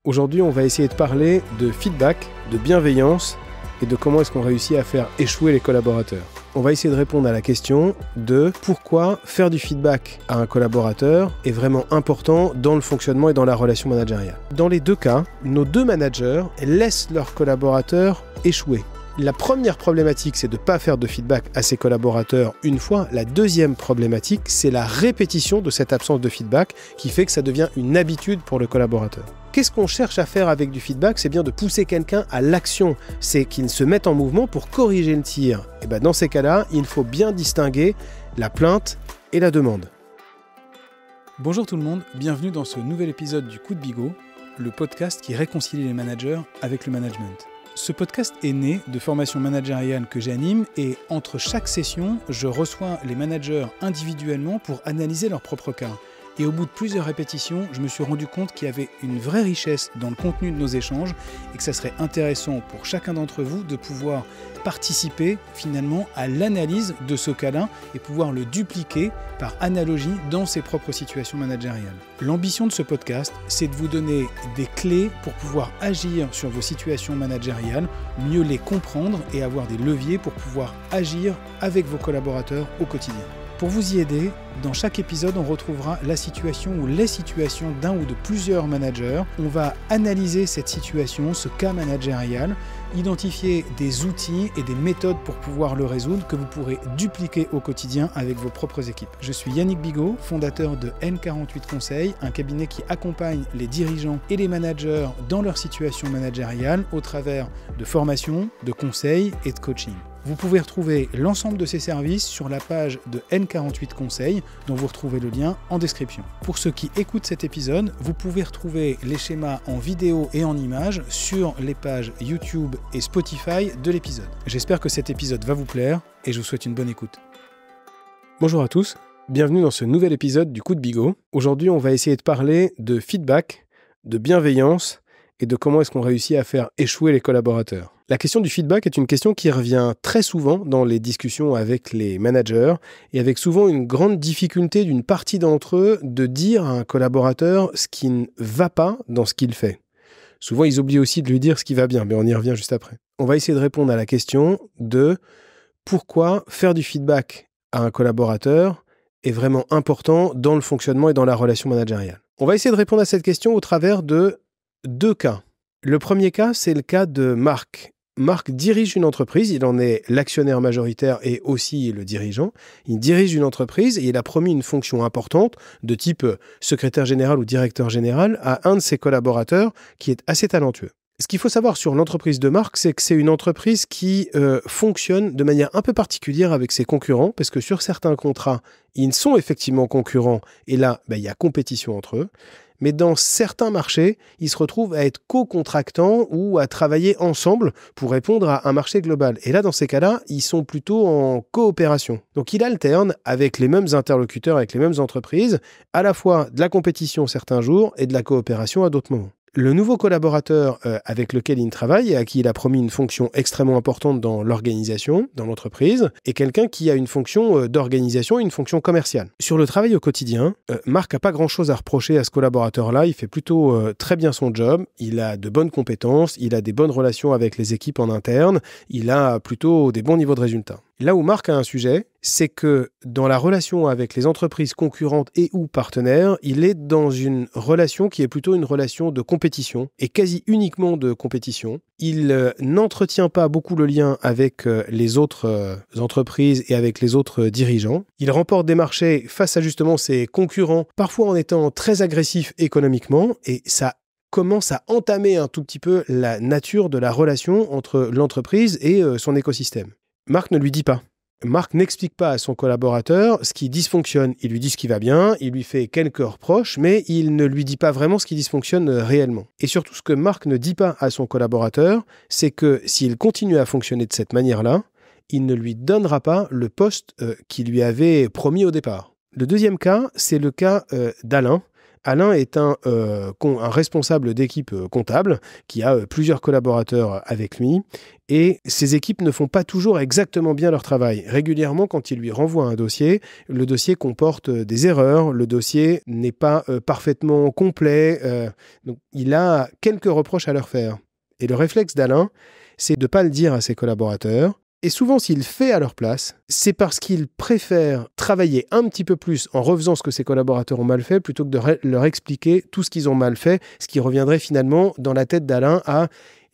Aujourd'hui, on va essayer de parler de feedback, de bienveillance et de comment est-ce qu'on réussit à faire échouer les collaborateurs. On va essayer de répondre à la question de pourquoi faire du feedback à un collaborateur est vraiment important dans le fonctionnement et dans la relation managériale. Dans les deux cas, nos deux managers laissent leurs collaborateurs échouer. La première problématique, c'est de ne pas faire de feedback à ses collaborateurs une fois. La deuxième problématique, c'est la répétition de cette absence de feedback qui fait que ça devient une habitude pour le collaborateur. Qu'est-ce qu'on cherche à faire avec du feedback? C'est bien de pousser quelqu'un à l'action. C'est qu'il se mette en mouvement pour corriger le tir. Et bien dans ces cas-là, il faut bien distinguer la plainte et la demande. Bonjour tout le monde, bienvenue dans ce nouvel épisode du Coup de Bigot, le podcast qui réconcilie les managers avec le management. Ce podcast est né de formations managériales que j'anime et entre chaque session, je reçois les managers individuellement pour analyser leur propre cas. Et au bout de plusieurs répétitions, je me suis rendu compte qu'il y avait une vraie richesse dans le contenu de nos échanges et que ça serait intéressant pour chacun d'entre vous de pouvoir participer finalement à l'analyse de ce cas-là et pouvoir le dupliquer par analogie dans ses propres situations managériales. L'ambition de ce podcast, c'est de vous donner des clés pour pouvoir agir sur vos situations managériales, mieux les comprendre et avoir des leviers pour pouvoir agir avec vos collaborateurs au quotidien. Pour vous y aider, dans chaque épisode, on retrouvera la situation ou les situations d'un ou de plusieurs managers. On va analyser cette situation, ce cas managérial, identifier des outils et des méthodes pour pouvoir le résoudre que vous pourrez dupliquer au quotidien avec vos propres équipes. Je suis Yannick Bigot, fondateur de N48 Conseil, un cabinet qui accompagne les dirigeants et les managers dans leur situation managériale au travers de formations, de conseils et de coaching. Vous pouvez retrouver l'ensemble de ces services sur la page de N48 Conseil, dont vous retrouvez le lien en description. Pour ceux qui écoutent cet épisode, vous pouvez retrouver les schémas en vidéo et en images sur les pages YouTube et Spotify de l'épisode. J'espère que cet épisode va vous plaire et je vous souhaite une bonne écoute. Bonjour à tous, bienvenue dans ce nouvel épisode du Coup de Bigot. Aujourd'hui, on va essayer de parler de feedback, de bienveillance et de comment est-ce qu'on réussit à faire échouer les collaborateurs. La question du feedback est une question qui revient très souvent dans les discussions avec les managers et avec souvent une grande difficulté d'une partie d'entre eux de dire à un collaborateur ce qui ne va pas dans ce qu'il fait. Souvent, ils oublient aussi de lui dire ce qui va bien, mais on y revient juste après. On va essayer de répondre à la question de pourquoi faire du feedback à un collaborateur est vraiment important dans le fonctionnement et dans la relation managériale. On va essayer de répondre à cette question au travers de deux cas. Le premier cas, c'est le cas de Marc. Marc dirige une entreprise, il en est l'actionnaire majoritaire et aussi le dirigeant. Il dirige une entreprise et il a promis une fonction importante de type secrétaire général ou directeur général à un de ses collaborateurs qui est assez talentueux. Ce qu'il faut savoir sur l'entreprise de Marc, c'est que c'est une entreprise qui fonctionne de manière un peu particulière avec ses concurrents parce que sur certains contrats, ils sont effectivement concurrents et là, il y a compétition entre eux. Mais dans certains marchés, ils se retrouvent à être co-contractants ou à travailler ensemble pour répondre à un marché global. Et là, dans ces cas-là, ils sont plutôt en coopération. Donc, il alterne avec les mêmes interlocuteurs, avec les mêmes entreprises, à la fois de la compétition certains jours et de la coopération à d'autres moments. Le nouveau collaborateur avec lequel il travaille et à qui il a promis une fonction extrêmement importante dans l'organisation, dans l'entreprise, est quelqu'un qui a une fonction d'organisation et une fonction commerciale. Sur le travail au quotidien, Marc n'a pas grand-chose à reprocher à ce collaborateur-là. Il fait plutôt très bien son job. Il a de bonnes compétences, il a des bonnes relations avec les équipes en interne, il a plutôt des bons niveaux de résultats. Là où Marc a un sujet, c'est que dans la relation avec les entreprises concurrentes et ou partenaires, il est dans une relation qui est plutôt une relation de compétition et quasi uniquement de compétition. Il n'entretient pas beaucoup le lien avec les autres entreprises et avec les autres dirigeants. Il remporte des marchés face à justement ses concurrents, parfois en étant très agressif économiquement et ça commence à entamer un tout petit peu la nature de la relation entre l'entreprise et son écosystème. Marc ne lui dit pas. Marc n'explique pas à son collaborateur ce qui dysfonctionne. Il lui dit ce qui va bien, il lui fait quelques reproches, mais il ne lui dit pas vraiment ce qui dysfonctionne réellement. Et surtout, ce que Marc ne dit pas à son collaborateur, c'est que s'il continue à fonctionner de cette manière-là, il ne lui donnera pas le poste qu'il lui avait promis au départ. Le deuxième cas, c'est le cas d'Alain. Alain est un responsable d'équipe comptable qui a plusieurs collaborateurs avec lui et ces équipes ne font pas toujours exactement bien leur travail. Régulièrement, quand il lui renvoie un dossier, le dossier comporte des erreurs, le dossier n'est pas parfaitement complet, donc il a quelques reproches à leur faire. Et le réflexe d'Alain, c'est de ne pas le dire à ses collaborateurs. Et souvent, s'il le fait à leur place, c'est parce qu'il préfère travailler un petit peu plus en refaisant ce que ses collaborateurs ont mal fait plutôt que de leur expliquer tout ce qu'ils ont mal fait, ce qui reviendrait finalement dans la tête d'Alain à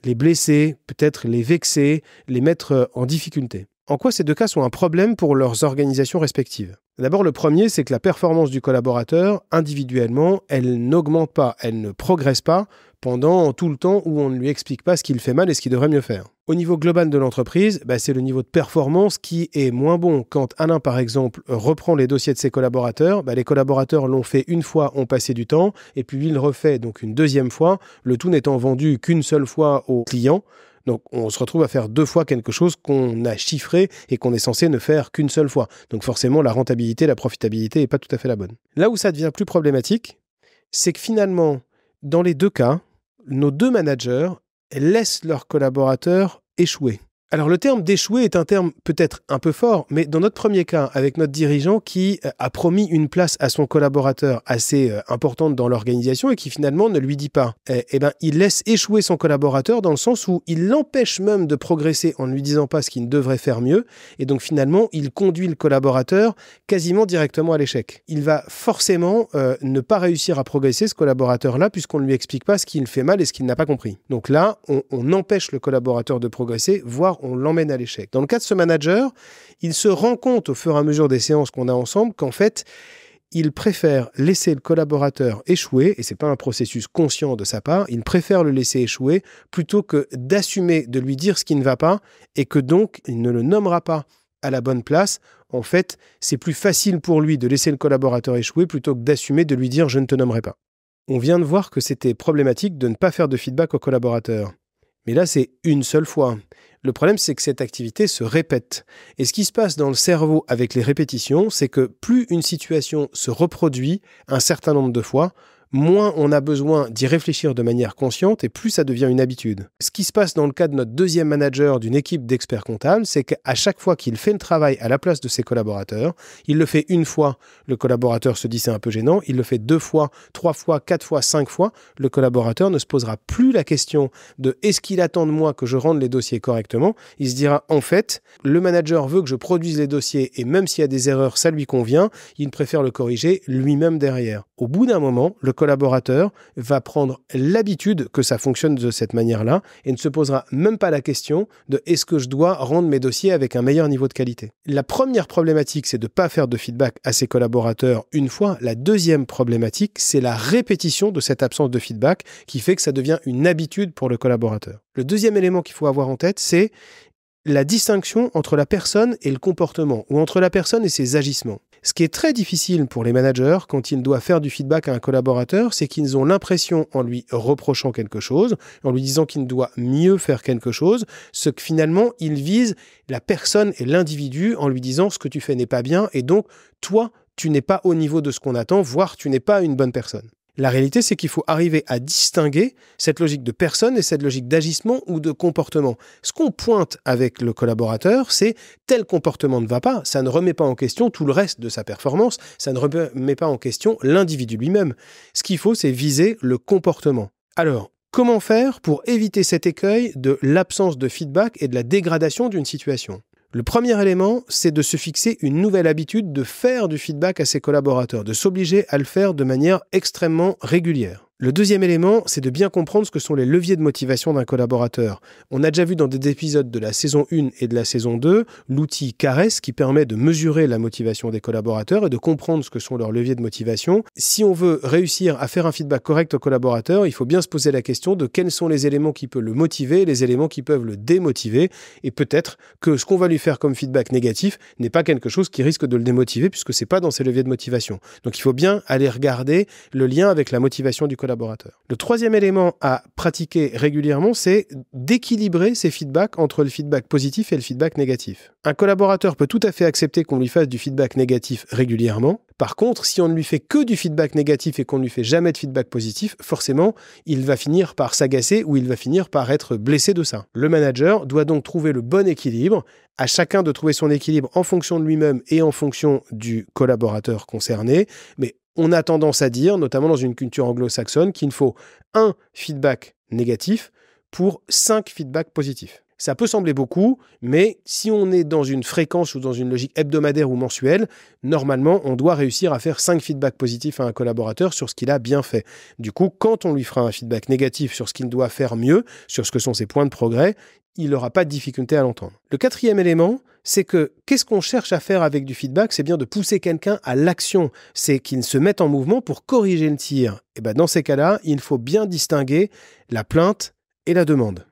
les blesser, peut-être les vexer, les mettre en difficulté. En quoi ces deux cas sont un problème pour leurs organisations respectives ? D'abord, le premier, c'est que la performance du collaborateur, individuellement, elle n'augmente pas, elle ne progresse pas pendant tout le temps où on ne lui explique pas ce qu'il fait mal et ce qu'il devrait mieux faire. Au niveau global de l'entreprise, c'est le niveau de performance qui est moins bon. Quand Alain, par exemple, reprend les dossiers de ses collaborateurs, les collaborateurs l'ont fait une fois, ont passé du temps, et puis lui, il le refait donc une deuxième fois, le tout n'étant vendu qu'une seule fois au client. Donc, on se retrouve à faire 2 fois quelque chose qu'on a chiffré et qu'on est censé ne faire qu'une seule fois. Donc, forcément, la rentabilité, la profitabilité n'est pas tout à fait la bonne. Là où ça devient plus problématique, c'est que finalement, dans les 2 cas, nos 2 managers laissent leurs collaborateurs échouer. Alors, le terme d'échouer est un terme peut-être un peu fort, mais dans notre premier cas, avec notre dirigeant qui a promis une place à son collaborateur assez importante dans l'organisation et qui finalement ne lui dit pas, il laisse échouer son collaborateur dans le sens où il l'empêche même de progresser en ne lui disant pas ce qu'il devrait faire mieux. Et donc finalement, il conduit le collaborateur quasiment directement à l'échec. Il va forcément ne pas réussir à progresser, ce collaborateur-là, puisqu'on ne lui explique pas ce qu'il fait mal et ce qu'il n'a pas compris. Donc là, on empêche le collaborateur de progresser, voire on l'emmène à l'échec. Dans le cas de ce manager, il se rend compte au fur et à mesure des séances qu'on a ensemble qu'en fait, il préfère laisser le collaborateur échouer, et ce n'est pas un processus conscient de sa part, il préfère le laisser échouer plutôt que d'assumer de lui dire ce qui ne va pas et que donc il ne le nommera pas à la bonne place. En fait, c'est plus facile pour lui de laisser le collaborateur échouer plutôt que d'assumer de lui dire « je ne te nommerai pas ». On vient de voir que c'était problématique de ne pas faire de feedback au collaborateur. Mais là, c'est une seule fois. Le problème, c'est que cette activité se répète. Et ce qui se passe dans le cerveau avec les répétitions, c'est que plus une situation se reproduit un certain nombre de fois, moins on a besoin d'y réfléchir de manière consciente et plus ça devient une habitude. Ce qui se passe dans le cas de notre deuxième manager d'une équipe d'experts comptables, c'est qu'à chaque fois qu'il fait le travail à la place de ses collaborateurs, il le fait une fois, le collaborateur se dit c'est un peu gênant, il le fait 2 fois, 3 fois, 4 fois, 5 fois, le collaborateur ne se posera plus la question de est-ce qu'il attend de moi que je rende les dossiers correctement, il se dira en fait, le manager veut que je produise les dossiers et même s'il y a des erreurs, ça lui convient, il préfère le corriger lui-même derrière. Au bout d'un moment, le collaborateur va prendre l'habitude que ça fonctionne de cette manière-là et ne se posera même pas la question de est-ce que je dois rendre mes dossiers avec un meilleur niveau de qualité. La première problématique, c'est de ne pas faire de feedback à ses collaborateurs une fois. La deuxième problématique, c'est la répétition de cette absence de feedback qui fait que ça devient une habitude pour le collaborateur. Le deuxième élément qu'il faut avoir en tête, c'est la distinction entre la personne et le comportement, ou entre la personne et ses agissements. Ce qui est très difficile pour les managers quand ils doivent faire du feedback à un collaborateur, c'est qu'ils ont l'impression, en lui reprochant quelque chose, en lui disant qu'il doit mieux faire quelque chose, ce que finalement ils visent la personne et l'individu en lui disant ce que tu fais n'est pas bien et donc toi, tu n'es pas au niveau de ce qu'on attend, voire tu n'es pas une bonne personne. La réalité, c'est qu'il faut arriver à distinguer cette logique de personne et cette logique d'agissement ou de comportement. Ce qu'on pointe avec le collaborateur, c'est tel comportement ne va pas, ça ne remet pas en question tout le reste de sa performance, ça ne remet pas en question l'individu lui-même. Ce qu'il faut, c'est viser le comportement. Alors, comment faire pour éviter cet écueil de l'absence de feedback et de la dégradation d'une situation ? Le premier élément, c'est de se fixer une nouvelle habitude de faire du feedback à ses collaborateurs, de s'obliger à le faire de manière extrêmement régulière. Le deuxième élément, c'est de bien comprendre ce que sont les leviers de motivation d'un collaborateur. On a déjà vu dans des épisodes de la saison 1 et de la saison 2 l'outil CARES qui permet de mesurer la motivation des collaborateurs et de comprendre ce que sont leurs leviers de motivation. Si on veut réussir à faire un feedback correct au collaborateur, il faut bien se poser la question de quels sont les éléments qui peuvent le motiver et les éléments qui peuvent le démotiver. Et peut-être que ce qu'on va lui faire comme feedback négatif n'est pas quelque chose qui risque de le démotiver puisque ce n'est pas dans ses leviers de motivation. Donc il faut bien aller regarder le lien avec la motivation du collaborateur. collaborateurs. Le troisième élément à pratiquer régulièrement, c'est d'équilibrer ces feedbacks entre le feedback positif et le feedback négatif. Un collaborateur peut tout à fait accepter qu'on lui fasse du feedback négatif régulièrement. Par contre, si on ne lui fait que du feedback négatif et qu'on ne lui fait jamais de feedback positif, forcément, il va finir par s'agacer ou il va finir par être blessé de ça. Le manager doit donc trouver le bon équilibre, à chacun de trouver son équilibre en fonction de lui-même et en fonction du collaborateur concerné. Mais on a tendance à dire, notamment dans une culture anglo-saxonne, qu'il faut un feedback négatif pour 5 feedbacks positifs. Ça peut sembler beaucoup, mais si on est dans une fréquence ou dans une logique hebdomadaire ou mensuelle, normalement, on doit réussir à faire 5 feedbacks positifs à un collaborateur sur ce qu'il a bien fait. Du coup, quand on lui fera un feedback négatif sur ce qu'il doit faire mieux, sur ce que sont ses points de progrès, il n'aura pas de difficulté à l'entendre. Le quatrième élément, c'est que qu'est-ce qu'on cherche à faire avec du feedback? C'est bien de pousser quelqu'un à l'action. C'est qu'il se mette en mouvement pour corriger le tir. Et dans ces cas-là, il faut bien distinguer la plainte et la demande.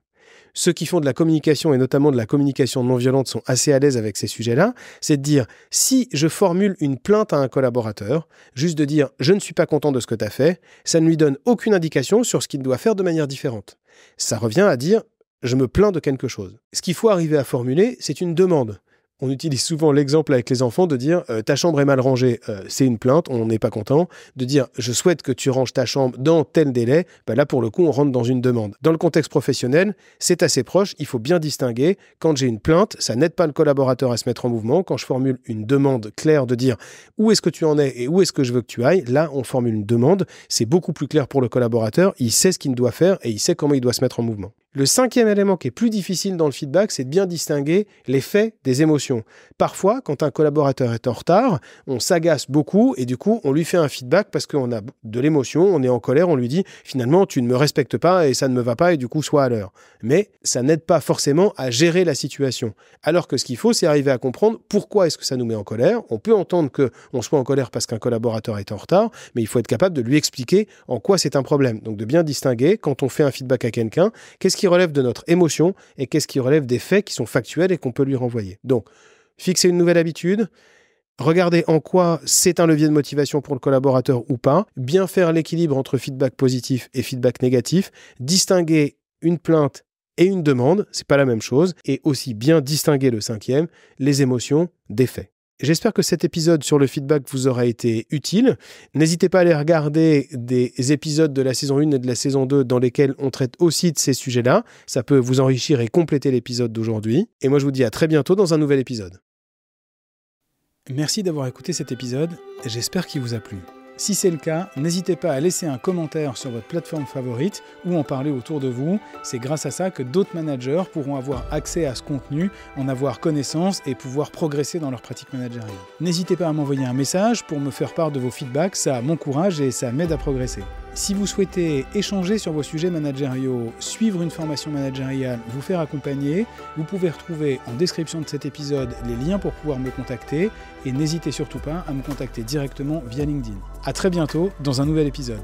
Ceux qui font de la communication et notamment de la communication non violente sont assez à l'aise avec ces sujets-là, c'est de dire, si je formule une plainte à un collaborateur, juste de dire « je ne suis pas content de ce que tu as fait », ça ne lui donne aucune indication sur ce qu'il doit faire de manière différente. Ça revient à dire « je me plains de quelque chose ». Ce qu'il faut arriver à formuler, c'est une demande. On utilise souvent l'exemple avec les enfants de dire « ta chambre est mal rangée, c'est une plainte, on n'est pas content ». De dire « je souhaite que tu ranges ta chambre dans tel délai », là pour le coup on rentre dans une demande. Dans le contexte professionnel, c'est assez proche, il faut bien distinguer. Quand j'ai une plainte, ça n'aide pas le collaborateur à se mettre en mouvement. Quand je formule une demande claire de dire « où est-ce que tu en es et où est-ce que je veux que tu ailles », là on formule une demande, c'est beaucoup plus clair pour le collaborateur, il sait ce qu'il doit faire et il sait comment il doit se mettre en mouvement. Le cinquième élément qui est plus difficile dans le feedback, c'est de bien distinguer les faits des émotions. Parfois, quand un collaborateur est en retard, on s'agace beaucoup et du coup, on lui fait un feedback parce qu'on a de l'émotion, on est en colère, on lui dit « finalement, tu ne me respectes pas et ça ne me va pas et du coup, sois à l'heure ». Mais ça n'aide pas forcément à gérer la situation. Alors que ce qu'il faut, c'est arriver à comprendre pourquoi est-ce que ça nous met en colère. On peut entendre qu'on soit en colère parce qu'un collaborateur est en retard, mais il faut être capable de lui expliquer en quoi c'est un problème. Donc de bien distinguer, quand on fait un feedback à quelqu'un, qu'est-ce qui relève de notre émotion et qu'est-ce qui relève des faits qui sont factuels et qu'on peut lui renvoyer. Donc, fixer une nouvelle habitude, regarder en quoi c'est un levier de motivation pour le collaborateur ou pas, bien faire l'équilibre entre feedback positif et feedback négatif, distinguer une plainte et une demande, c'est pas la même chose, et aussi bien distinguer le cinquième, les émotions des faits. J'espère que cet épisode sur le feedback vous aura été utile. N'hésitez pas à aller regarder des épisodes de la saison 1 et de la saison 2 dans lesquels on traite aussi de ces sujets-là. Ça peut vous enrichir et compléter l'épisode d'aujourd'hui. Et moi, je vous dis à très bientôt dans un nouvel épisode. Merci d'avoir écouté cet épisode. J'espère qu'il vous a plu. Si c'est le cas, n'hésitez pas à laisser un commentaire sur votre plateforme favorite ou en parler autour de vous. C'est grâce à ça que d'autres managers pourront avoir accès à ce contenu, en avoir connaissance et pouvoir progresser dans leur pratique managériale. N'hésitez pas à m'envoyer un message pour me faire part de vos feedbacks, ça m'encourage et ça m'aide à progresser. Si vous souhaitez échanger sur vos sujets managériaux, suivre une formation managériale, vous faire accompagner, vous pouvez retrouver en description de cet épisode les liens pour pouvoir me contacter et n'hésitez surtout pas à me contacter directement via LinkedIn. À très bientôt dans un nouvel épisode.